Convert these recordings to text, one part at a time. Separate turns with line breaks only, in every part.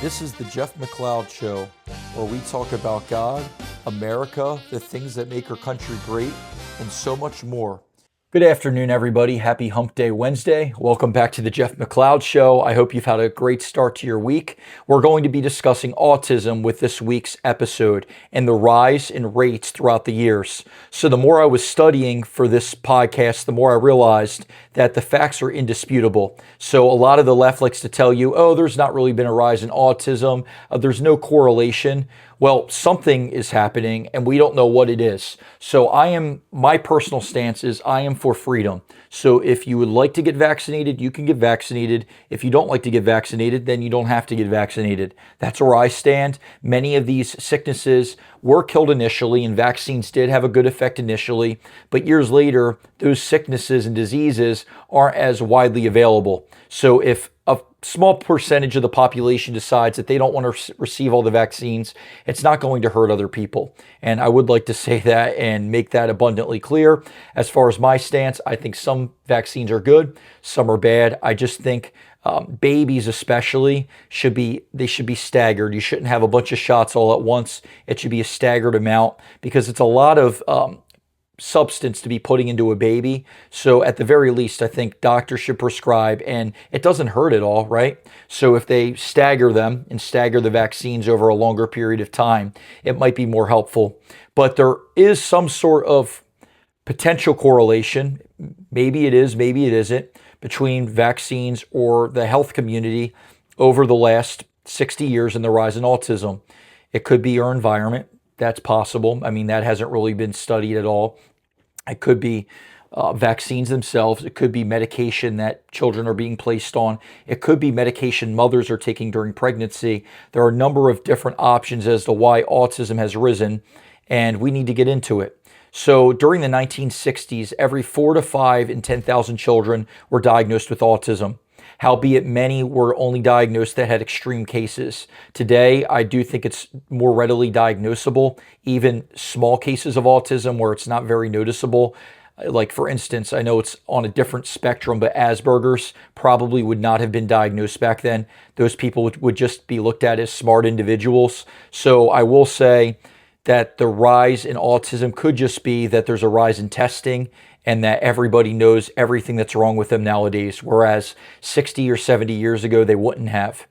This is the Jeff McLeod Show, where we talk about God, America, the things that make our country great, and so much more. Good afternoon, everybody. Happy Hump Day Wednesday. Welcome back to the Jeff McLeod Show. I hope you've had a great start to your week. We're going to be discussing autism with this week's episode and the rise in rates throughout the years. So the more I was studying for this podcast, the more I realized that the facts are indisputable. So a lot of the left likes to tell you, oh, there's not really been a rise in autism. There's no correlation. Well, something is happening and we don't know what it is. So my personal stance is I am for freedom. So if you would like to get vaccinated, you can get vaccinated. If you don't like to get vaccinated, then you don't have to get vaccinated. That's where I stand. Many of these sicknesses were killed initially, and vaccines did have a good effect initially. But years later, those sicknesses and diseases aren't as widely available. So if a small percentage of the population decides that they don't want to receive all the vaccines, it's not going to hurt other people. And I would like to say that and make that abundantly clear. As far as my stance, I think some vaccines are good, some are bad. I just think babies especially should be staggered. You shouldn't have a bunch of shots all at once. It should be a staggered amount because it's a lot of substance to be putting into a baby. So at the very least, I think doctors should prescribe, and it doesn't hurt at all, right? So if they stagger them and stagger the vaccines over a longer period of time, it might be more helpful. But there is some sort of potential correlation, maybe it is, maybe it isn't, between vaccines or the health community over the last 60 years and the rise in autism. It could be our environment. That's possible. I mean, that hasn't really been studied at all. It could be vaccines themselves. It could be medication that children are being placed on. It could be medication mothers are taking during pregnancy. There are a number of different options as to why autism has risen, and we need to get into it. So during the 1960s, every 4 to 5 in 10,000 children were diagnosed with autism. Howbeit many were only diagnosed that had extreme cases. Today, I do think it's more readily diagnosable, even small cases of autism where it's not very noticeable. Like for instance, I know it's on a different spectrum, but Asperger's probably would not have been diagnosed back then. Those people would just be looked at as smart individuals. So I will say that the rise in autism could just be that there's a rise in testing and that everybody knows everything that's wrong with them nowadays, whereas 60 or 70 years ago, they wouldn't have.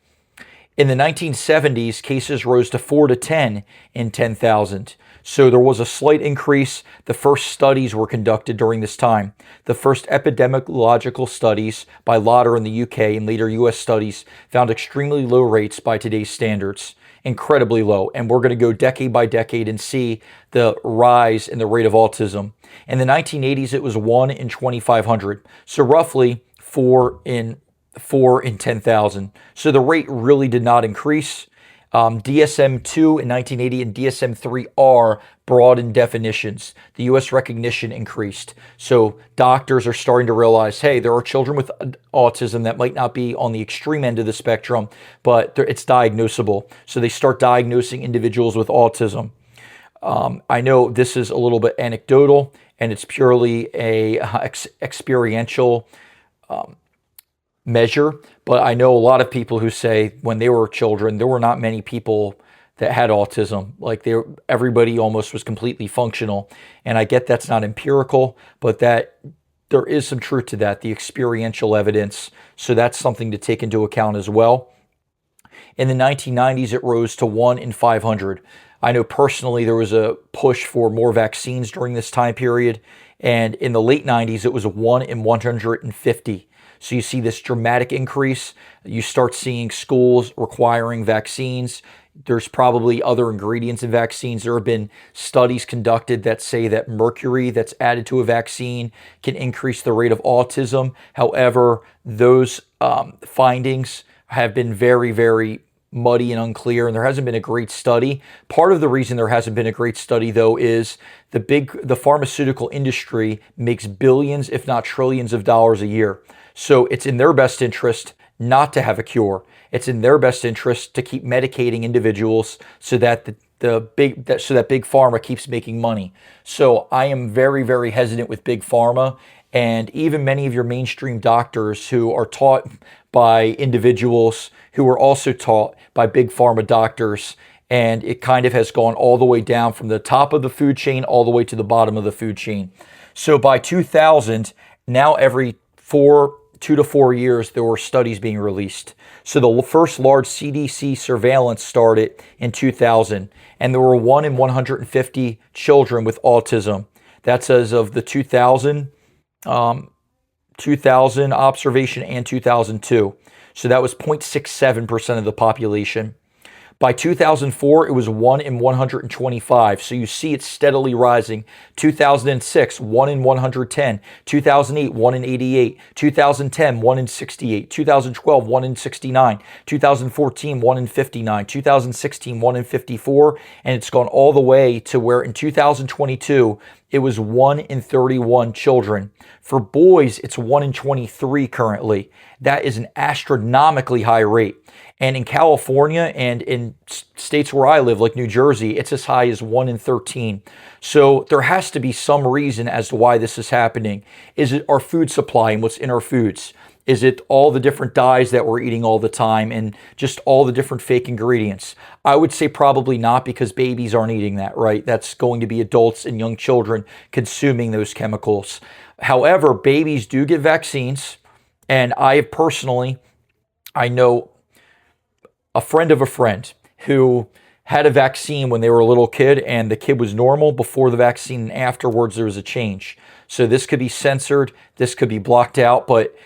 In the 1970s, cases rose to 4 to 10 in 10,000. So there was a slight increase. The first studies were conducted during this time. The first epidemiological studies by Lauder in the UK and later US studies found extremely low rates by today's standards. Incredibly low. And we're going to go decade by decade and see the rise in the rate of autism. In the 1980s, it was 1 in 2,500. So roughly 4 in 10,000. So the rate really did not increase. DSM-2 in 1980 and DSM-3R broadened definitions. The U.S. recognition increased. So doctors are starting to realize, hey, there are children with autism that might not be on the extreme end of the spectrum, but it's diagnosable. So they start diagnosing individuals with autism. I know this is a little bit anecdotal, and it's purely a experiential measure, but I know a lot of people who say when they were children, there were not many people that had autism. Like everybody almost was completely functional. And I get that's not empirical, but that there is some truth to that, the experiential evidence. So that's something to take into account as well. In the 1990s, it rose to 1 in 500. I know personally there was a push for more vaccines during this time period. And in the late 90s, it was 1 in 150. So you see this dramatic increase. You start seeing schools requiring vaccines. There's probably other ingredients in vaccines. There have been studies conducted that say that mercury that's added to a vaccine can increase the rate of autism. However, those findings have been very, very muddy and unclear, and there hasn't been a great study. Part of the reason there hasn't been a great study, though, is the pharmaceutical industry makes billions, if not trillions of dollars a year. So it's in their best interest not to have a cure. It's in their best interest to keep medicating individuals so that Big Pharma keeps making money. So I am very, very hesitant with Big Pharma, and even many of your mainstream doctors who are taught by individuals who were also taught by big pharma doctors. And it kind of has gone all the way down from the top of the food chain all the way to the bottom of the food chain. So by 2000, now every 2 to 4 years, there were studies being released. So the first large CDC surveillance started in 2000, and there were 1 in 150 children with autism. That's as of the 2000 observation and 2002. So that was 0.67% of the population. By 2004, it was 1 in 125. So you see it's steadily rising. 2006, 1 in 110. 2008, 1 in 88. 2010, 1 in 68. 2012, 1 in 69. 2014, 1 in 59. 2016, 1 in 54. And it's gone all the way to where in 2022, it was 1 in 31 children. For boys, it's 1 in 23 currently. That is an astronomically high rate. And in California and in states where I live, like New Jersey, it's as high as 1 in 13. So there has to be some reason as to why this is happening. Is it our food supply and what's in our foods? Is it all the different dyes that we're eating all the time and just all the different fake ingredients? I would say probably not, because babies aren't eating that, right? That's going to be adults and young children consuming those chemicals. However, babies do get vaccines. And I know a friend of a friend who had a vaccine when they were a little kid, and the kid was normal before the vaccine, and afterwards there was a change. So this could be censored, this could be blocked out, but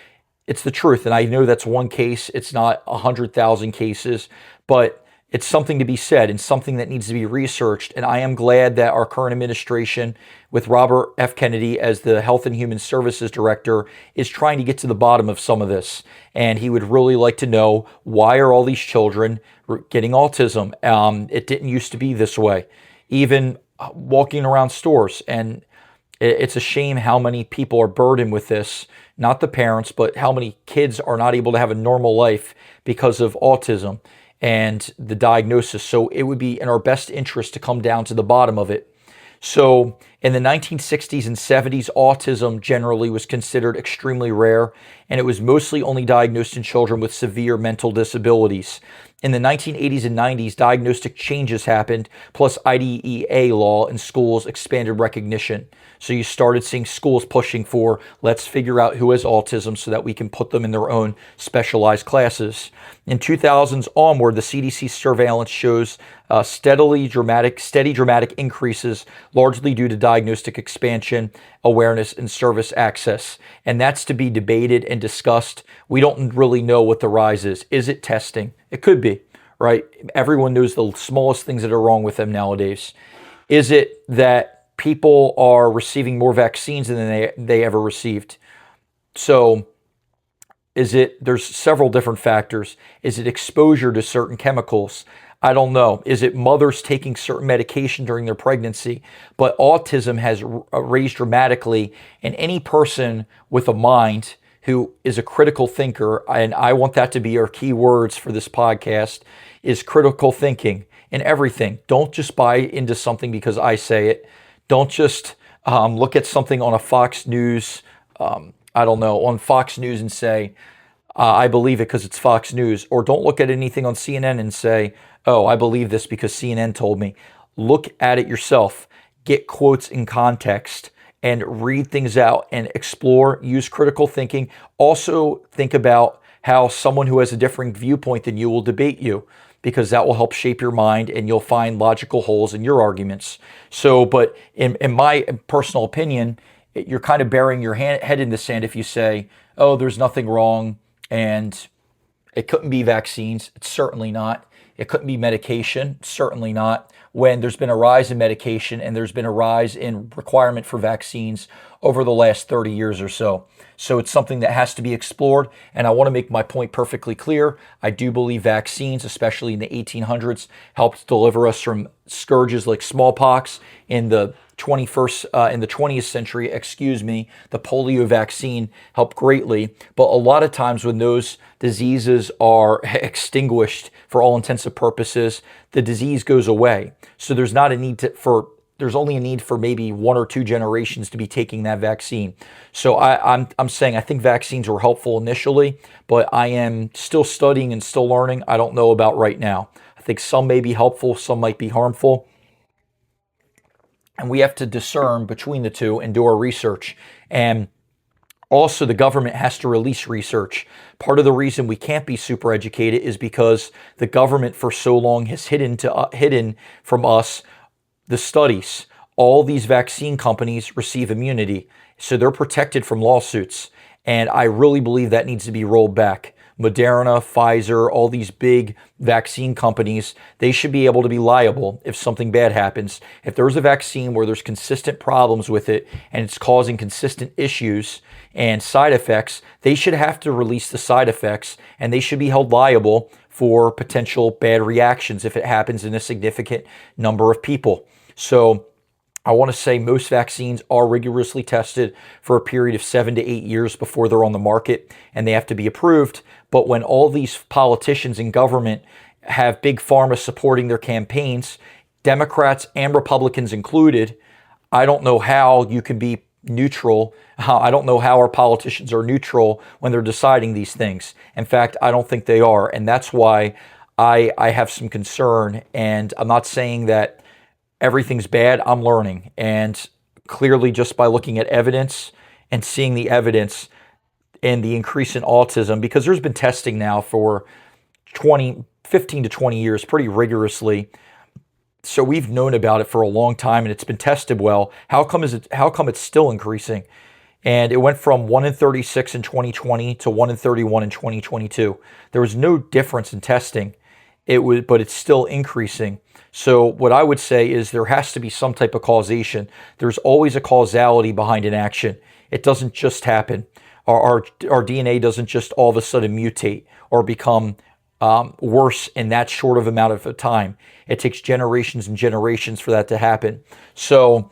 it's the truth. And I know that's one case. It's not 100,000 cases, but it's something to be said and something that needs to be researched. And I am glad that our current administration, with Robert F. Kennedy as the Health and Human Services Director, is trying to get to the bottom of some of this. And he would really like to know, why are all these children getting autism? It didn't used to be this way. Even walking around stores, and it's a shame how many people are burdened with this. Not the parents, but how many kids are not able to have a normal life because of autism and the diagnosis. So it would be in our best interest to come down to the bottom of it. So in the 1960s and 70s, autism generally was considered extremely rare, and it was mostly only diagnosed in children with severe mental disabilities. In the 1980s and 90s, diagnostic changes happened, plus IDEA law in schools expanded recognition. So you started seeing schools pushing for, let's figure out who has autism so that we can put them in their own specialized classes. In 2000s onward, the CDC surveillance shows steady dramatic increases, largely due to diagnostic expansion, awareness, and service access. And that's to be debated and discussed. We don't really know what the rise is. Is it testing? It could be, right? Everyone knows the smallest things that are wrong with them nowadays. Is it that people are receiving more vaccines than they ever received? So there's several different factors. Is it exposure to certain chemicals? I don't know. Is it mothers taking certain medication during their pregnancy? But autism has raised dramatically, and any person with a mind who is a critical thinker, and I want that to be our key words for this podcast, is critical thinking in everything. Don't just buy into something because I say it. Don't just look at something on a Fox News, on Fox News and say, I believe it because it's Fox News. Or don't look at anything on CNN and say, oh, I believe this because CNN told me. Look at it yourself. Get quotes in context and read things out and explore, use critical thinking. Also think about how someone who has a different viewpoint than you will debate you, because that will help shape your mind and you'll find logical holes in your arguments. So, but in my personal opinion, you're kind of burying your head in the sand if you say, oh, there's nothing wrong and it couldn't be vaccines. It's certainly not. It couldn't be medication. Certainly not. When there's been a rise in medication and there's been a rise in requirement for vaccines over the last 30 years or so. So it's something that has to be explored. And I want to make my point perfectly clear. I do believe vaccines, especially in the 1800s, helped deliver us from scourges like smallpox. In the 20th century, the polio vaccine helped greatly. But a lot of times when those diseases are extinguished for all intents and purposes, the disease goes away. So there's not a need for there's only a need for maybe 1 or 2 generations to be taking that vaccine. So I'm saying I think vaccines were helpful initially, but I am still studying and still learning. I don't know about right now. I think some may be helpful, some might be harmful, and we have to discern between the two and do our research. And also, the government has to release research. Part of the reason we can't be super educated is because the government for so long has hidden from us the studies. All these vaccine companies receive immunity, so they're protected from lawsuits. And I really believe that needs to be rolled back. Moderna, Pfizer, all these big vaccine companies, they should be able to be liable if something bad happens. If there's a vaccine where there's consistent problems with it and it's causing consistent issues and side effects, they should have to release the side effects and they should be held liable for potential bad reactions if it happens in a significant number of people. So I want to say most vaccines are rigorously tested for a period of 7 to 8 years before they're on the market, and they have to be approved. But when all these politicians in government have Big Pharma supporting their campaigns, Democrats and Republicans included, I don't know how you can be neutral. I don't know how our politicians are neutral when they're deciding these things. In fact, I don't think they are. And that's why I have some concern. And I'm not saying that everything's bad. I'm learning. And clearly, just by looking at evidence and seeing the evidence and the increase in autism, because there's been testing now for 15 to 20 years pretty rigorously. So we've known about it for a long time and it's been tested well. How come it's still increasing? And it went from 1 in 36 in 2020 to 1 in 31 in 2022. There was no difference in testing. But it's still increasing. So what I would say is there has to be some type of causation. There's always a causality behind an action. It doesn't just happen. Our DNA doesn't just all of a sudden mutate or become worse in that short of amount of time. It takes generations and generations for that to happen. So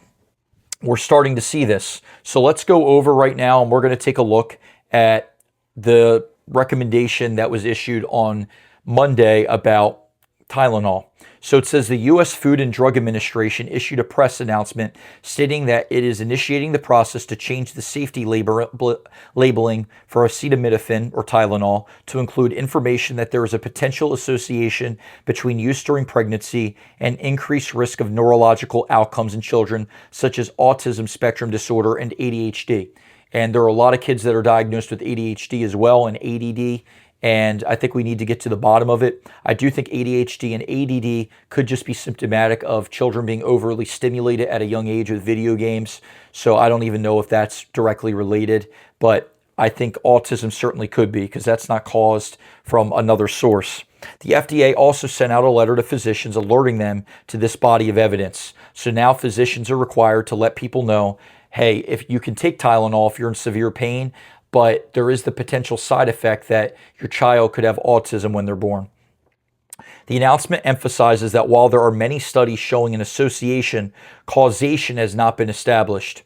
we're starting to see this. So let's go over right now and we're going to take a look at the recommendation that was issued on Monday about Tylenol. So it says the U.S. Food and Drug Administration issued a press announcement stating that it is initiating the process to change the safety labeling for acetaminophen or Tylenol to include information that there is a potential association between use during pregnancy and increased risk of neurological outcomes in children such as autism spectrum disorder and ADHD. And there are a lot of kids that are diagnosed with ADHD as well and ADD. And I think we need to get to the bottom of it. I do think ADHD and ADD could just be symptomatic of children being overly stimulated at a young age with video games. So I don't even know if that's directly related, but I think autism certainly could be because that's not caused from another source. The FDA also sent out a letter to physicians alerting them to this body of evidence. So now physicians are required to let people know, hey, if you can take Tylenol if you're in severe pain, but there is the potential side effect that your child could have autism when they're born. The announcement emphasizes that while there are many studies showing an association, causation has not been established.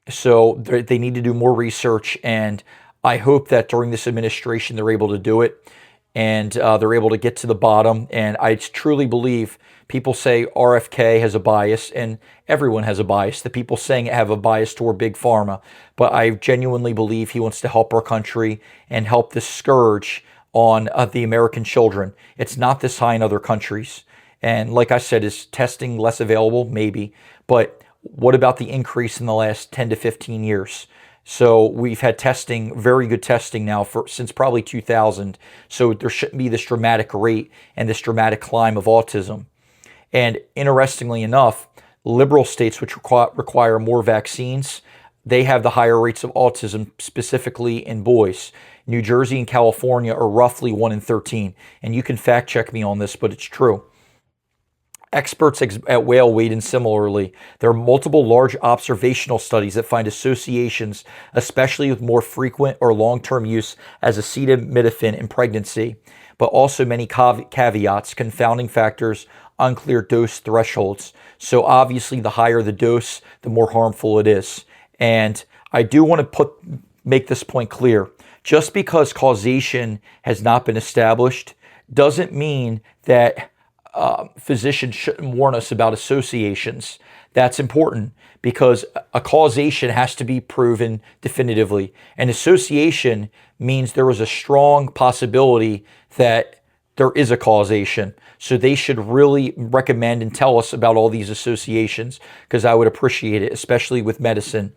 So they need to do more research, and I hope that during this administration they're able to do it, and they're able to get to the bottom. And I truly believe people say RFK has a bias, and everyone has a bias. The people saying it have a bias toward Big Pharma. But I genuinely believe he wants to help our country and help this scourge on the American children. It's not this high in other countries. And like I said, is testing less available? Maybe. But what about the increase in the last 10 to 15 years? So we've had testing, very good testing now since probably 2000. So there shouldn't be this dramatic rate and this dramatic climb of autism. And interestingly enough, liberal states which require more vaccines, they have the higher rates of autism, specifically in boys. New Jersey and California are roughly 1 in 13. And you can fact check me on this, but it's true. Experts at Whale weighed in similarly. There are multiple large observational studies that find associations, especially with more frequent or long-term use as acetaminophen in pregnancy, but also many caveats, confounding factors, unclear dose thresholds. So obviously the higher the dose, the more harmful it is. And I do want to make this point clear. Just because causation has not been established doesn't mean that physicians shouldn't warn us about associations. That's important because a causation has to be proven definitively. And association means there is a strong possibility that there is a causation. So they should really recommend and tell us about all these associations because I would appreciate it, especially with medicine.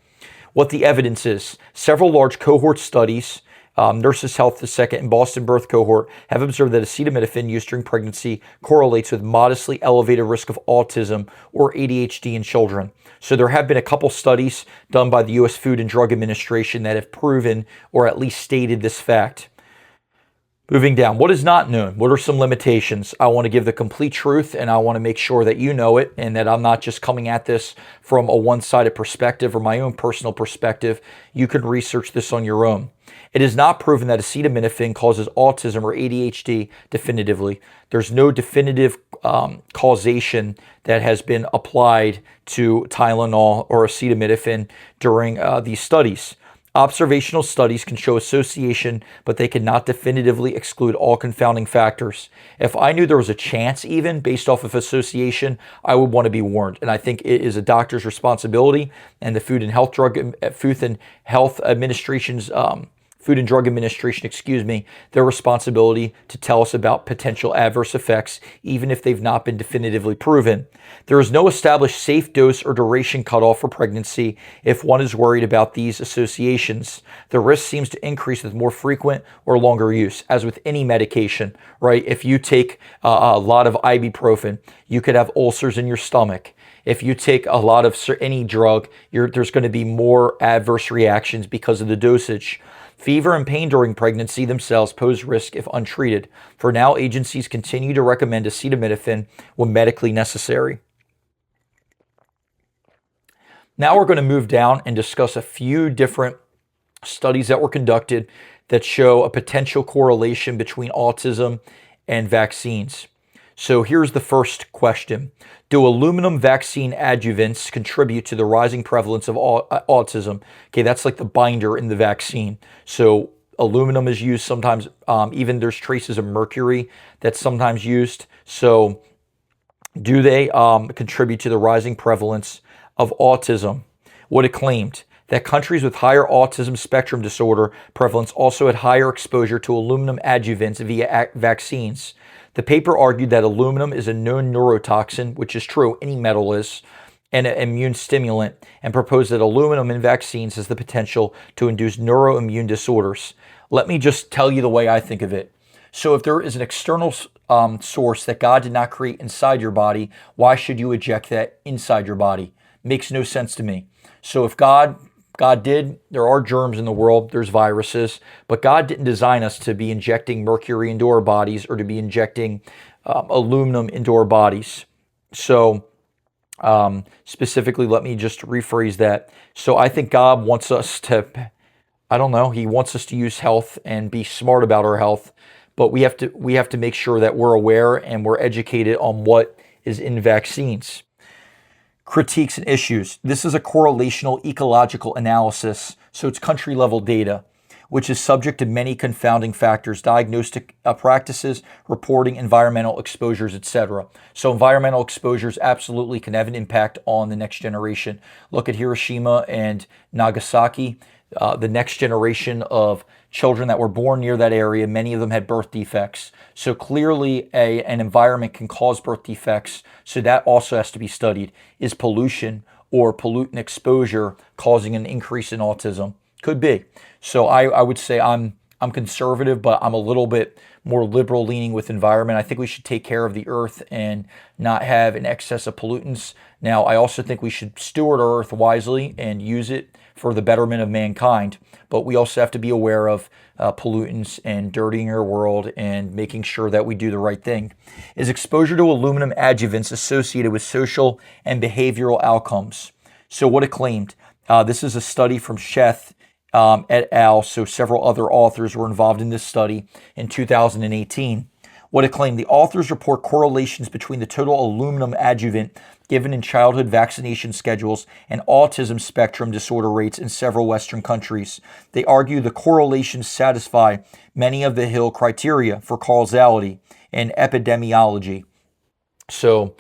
What the evidence is. Several large cohort studies, Nurses Health the second and Boston Birth Cohort, have observed that acetaminophen used during pregnancy correlates with modestly elevated risk of autism or ADHD in children. So there have been a couple studies done by the U.S. Food and Drug Administration that have proven or at least stated this fact. Moving down, what is not known? What are some limitations? I want to give the complete truth and I want to make sure that you know it and that I'm not just coming at this from a one-sided perspective or my own personal perspective. You can research this on your own. It is not proven that acetaminophen causes autism or ADHD definitively. There's no definitive causation that has been applied to Tylenol or acetaminophen during these studies. Observational studies can show association, but they cannot definitively exclude all confounding factors. If I knew there was a chance even based off of association, I would want to be warned. And I think it is a doctor's responsibility and the Food and Drug Administration, their responsibility to tell us about potential adverse effects, even if they've not been definitively proven. There is no established safe dose or duration cutoff for pregnancy if one is worried about these associations. The risk seems to increase with more frequent or longer use, as with any medication, right? If you take a lot of ibuprofen, you could have ulcers in your stomach. If you take a lot of any drug, there's going to be more adverse reactions because of the dosage. Fever and pain during pregnancy themselves pose risk if untreated. For now, agencies continue to recommend acetaminophen when medically necessary. Now we're going to move down and discuss a few different studies that were conducted that show a potential correlation between autism and vaccines. So here's the first question. Do aluminum vaccine adjuvants contribute to the rising prevalence of autism? Okay, that's like the binder in the vaccine. So aluminum is used sometimes, even there's traces of mercury that's sometimes used. So do they contribute to the rising prevalence of autism? What it claimed, that countries with higher autism spectrum disorder prevalence also had higher exposure to aluminum adjuvants via vaccines. The paper argued that aluminum is a known neurotoxin, which is true, any metal is, and an immune stimulant, and proposed that aluminum in vaccines has the potential to induce neuroimmune disorders. Let me just tell you the way I think of it. So if there is an external source that God did not create inside your body, why should you eject that inside your body? Makes no sense to me. So if God did, there are germs in the world, there's viruses, but God didn't design us to be injecting mercury into our bodies or to be injecting aluminum into our bodies. So specifically, let me just rephrase that. So I think God wants us to, He wants us to use health and be smart about our health, but we have to make sure that we're aware and we're educated on what is in vaccines. Critiques and issues. This is a correlational ecological analysis, so it's country-level data, which is subject to many confounding factors, diagnostic practices, reporting, environmental exposures, etc. So environmental exposures absolutely can have an impact on the next generation. Look at Hiroshima and Nagasaki. The next generation of children that were born near that area, many of them had birth defects. So clearly an environment can cause birth defects. So that also has to be studied. Is pollution or pollutant exposure causing an increase in autism? Could be. So I would say I'm conservative, but I'm a little bit more liberal leaning with environment. I think we should take care of the earth and not have an excess of pollutants. Now, I also think we should steward our earth wisely and use it for the betterment of mankind. But we also have to be aware of pollutants and dirtying our world and making sure that we do the right thing. Is exposure to aluminum adjuvants associated with social and behavioral outcomes? So what it claimed, this is a study from Sheth et al. So several other authors were involved in this study in 2018. What it claimed, the authors report correlations between the total aluminum adjuvant given in childhood vaccination schedules and autism spectrum disorder rates in several Western countries. They argue the correlations satisfy many of the Hill criteria for causality and epidemiology. So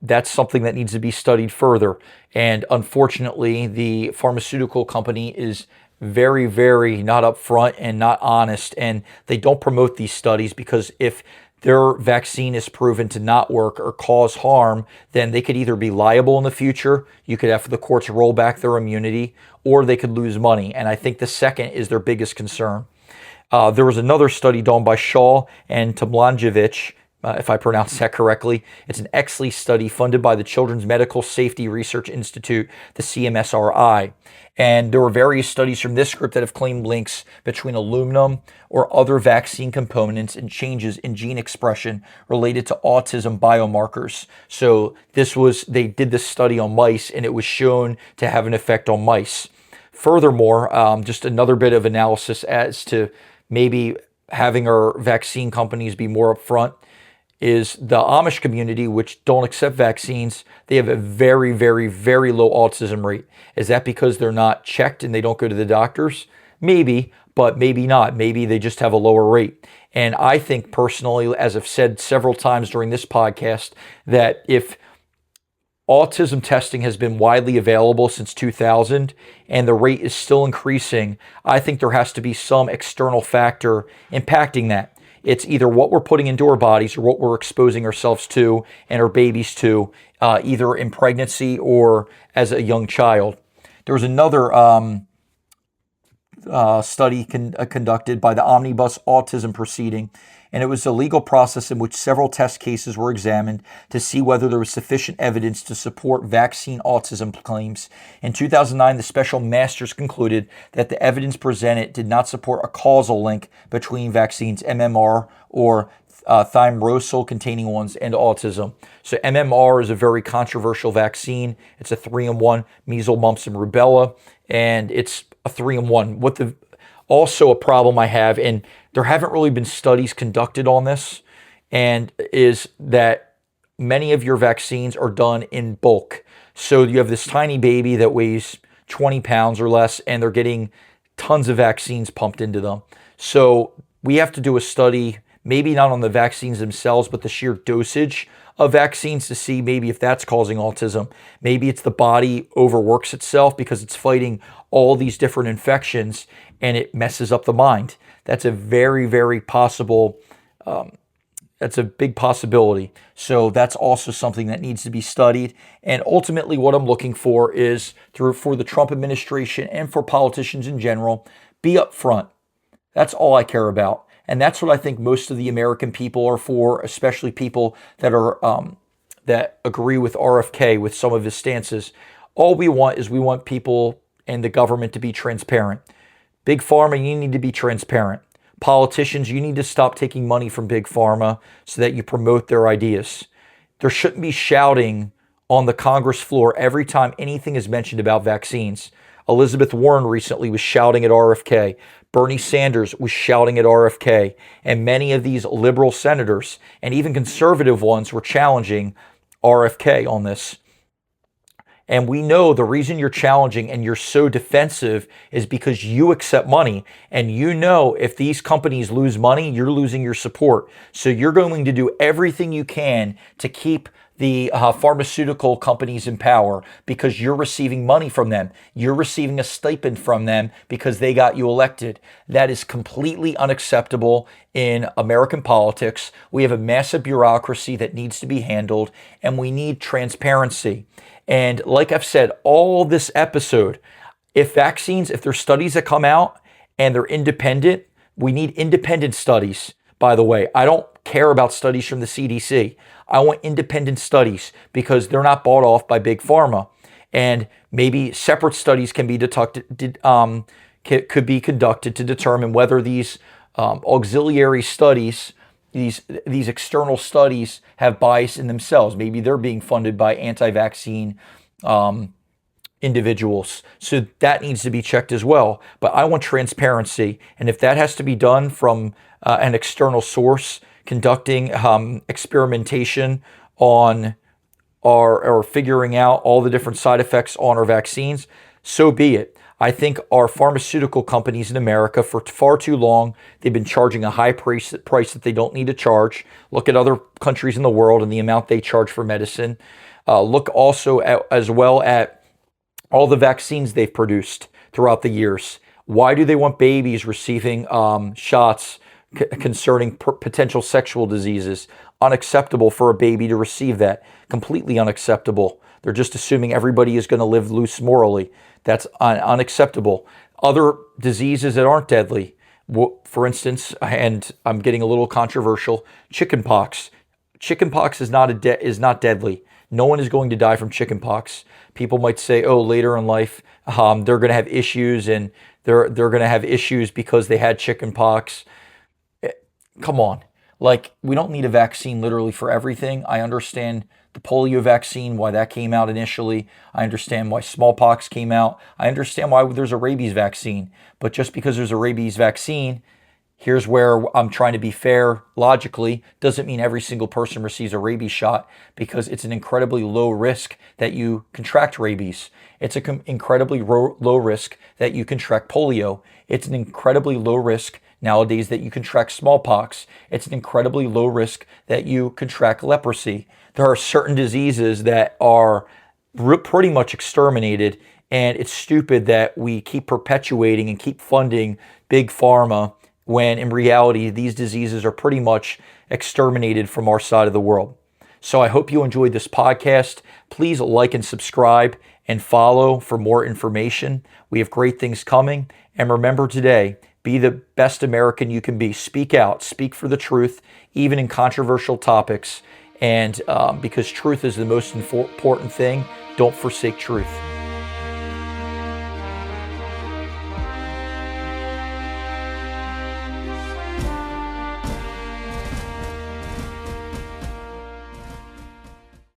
that's something that needs to be studied further. And unfortunately, the pharmaceutical company is very, very not upfront and not honest. And they don't promote these studies because if their vaccine is proven to not work or cause harm, then they could either be liable in the future, you could have the courts roll back their immunity, or they could lose money. And I think the second is their biggest concern. There was another study done by Shaw and Tomlanjevic, if I pronounce that correctly. It's an Exley study funded by the Children's Medical Safety Research Institute, the CMSRI. And there were various studies from this group that have claimed links between aluminum or other vaccine components and changes in gene expression related to autism biomarkers. So they did this study on mice, and it was shown to have an effect on mice. Furthermore, just another bit of analysis as to maybe having our vaccine companies be more upfront is the Amish community, which don't accept vaccines. They have a very, very, very low autism rate. Is that because they're not checked and they don't go to the doctors? Maybe, but maybe not. Maybe they just have a lower rate. And I think personally, as I've said several times during this podcast, that if autism testing has been widely available since 2000 and the rate is still increasing, I think there has to be some external factor impacting that. It's either what we're putting into our bodies or what we're exposing ourselves to and our babies to, either in pregnancy or as a young child. There was another study conducted by the Omnibus Autism Proceeding, and it was a legal process in which several test cases were examined to see whether there was sufficient evidence to support vaccine autism claims. In 2009, the special masters concluded that the evidence presented did not support a causal link between vaccines MMR or thimerosal-containing ones and autism. So MMR is a very controversial vaccine. It's a 3-in-1, measles, mumps, and rubella, and it's a 3-in-1. Also a problem I have, and there haven't really been studies conducted on this, and is that many of your vaccines are done in bulk. So you have this tiny baby that weighs 20 pounds or less, and they're getting tons of vaccines pumped into them. So we have to do a study, maybe not on the vaccines themselves, but the sheer dosage of vaccines to see maybe if that's causing autism. Maybe it's the body overworks itself because it's fighting all these different infections and it messes up the mind. That's a very, very possible, that's a big possibility. So that's also something that needs to be studied. And ultimately what I'm looking for is for the Trump administration and for politicians in general, be upfront. That's all I care about. And that's what I think most of the American people are for, especially people that are that agree with RFK, with some of his stances. All we want people and the government to be transparent. Big Pharma, you need to be transparent. Politicians, you need to stop taking money from Big Pharma so that you promote their ideas. There shouldn't be shouting on the Congress floor every time anything is mentioned about vaccines. Elizabeth Warren recently was shouting at RFK. Bernie Sanders was shouting at RFK. And many of these liberal senators and even conservative ones were challenging RFK on this. And we know the reason you're challenging and you're so defensive is because you accept money. And you know if these companies lose money, you're losing your support. So you're going to do everything you can to keep the pharmaceutical companies in power because you're receiving money from them. You're receiving a stipend from them because they got you elected. That is completely unacceptable in American politics. We have a massive bureaucracy that needs to be handled, and we need transparency. And like I've said, all this episode, if there's studies that come out and they're independent, we need independent studies, by the way. I don't care about studies from the CDC. I want independent studies because they're not bought off by Big Pharma. And maybe separate studies could be conducted to determine whether these auxiliary studies, these external studies have bias in themselves. Maybe they're being funded by anti-vaccine individuals. So that needs to be checked as well. But I want transparency. And if that has to be done from an external source conducting experimentation on or figuring out all the different side effects on our vaccines, so be it. I think our pharmaceutical companies in America, for far too long, they've been charging a high price that they don't need to charge. Look at other countries in the world and the amount they charge for medicine. Look also as well at all the vaccines they've produced throughout the years. Why do they want babies receiving shots concerning potential sexual diseases? Unacceptable for a baby to receive that. Completely unacceptable. They're just assuming everybody is going to live loose morally. That's unacceptable. Other diseases that aren't deadly, for instance, and I'm getting a little controversial, chickenpox. Chickenpox is not deadly. No one is going to die from chickenpox. People might say, oh, later in life, they're going to have issues, and they're going to have issues because they had chickenpox. Come on. Like, we don't need a vaccine literally for everything. I understand the polio vaccine, why that came out initially. I understand why smallpox came out. I understand why there's a rabies vaccine. But just because there's a rabies vaccine, here's where I'm trying to be fair logically, doesn't mean every single person receives a rabies shot, because it's an incredibly low risk that you contract rabies. It's an incredibly low risk that you contract polio. It's an incredibly low risk nowadays that you contract smallpox. It's an incredibly low risk that you contract leprosy. There are certain diseases that are pretty much exterminated, and it's stupid that we keep perpetuating and keep funding Big Pharma when in reality these diseases are pretty much exterminated from our side of the world. So I hope you enjoyed this podcast. Please like and subscribe and follow for more information. We have great things coming. And remember today, be the best American you can be. Speak out, speak for the truth, even in controversial topics. And because truth is the most important thing, don't forsake truth.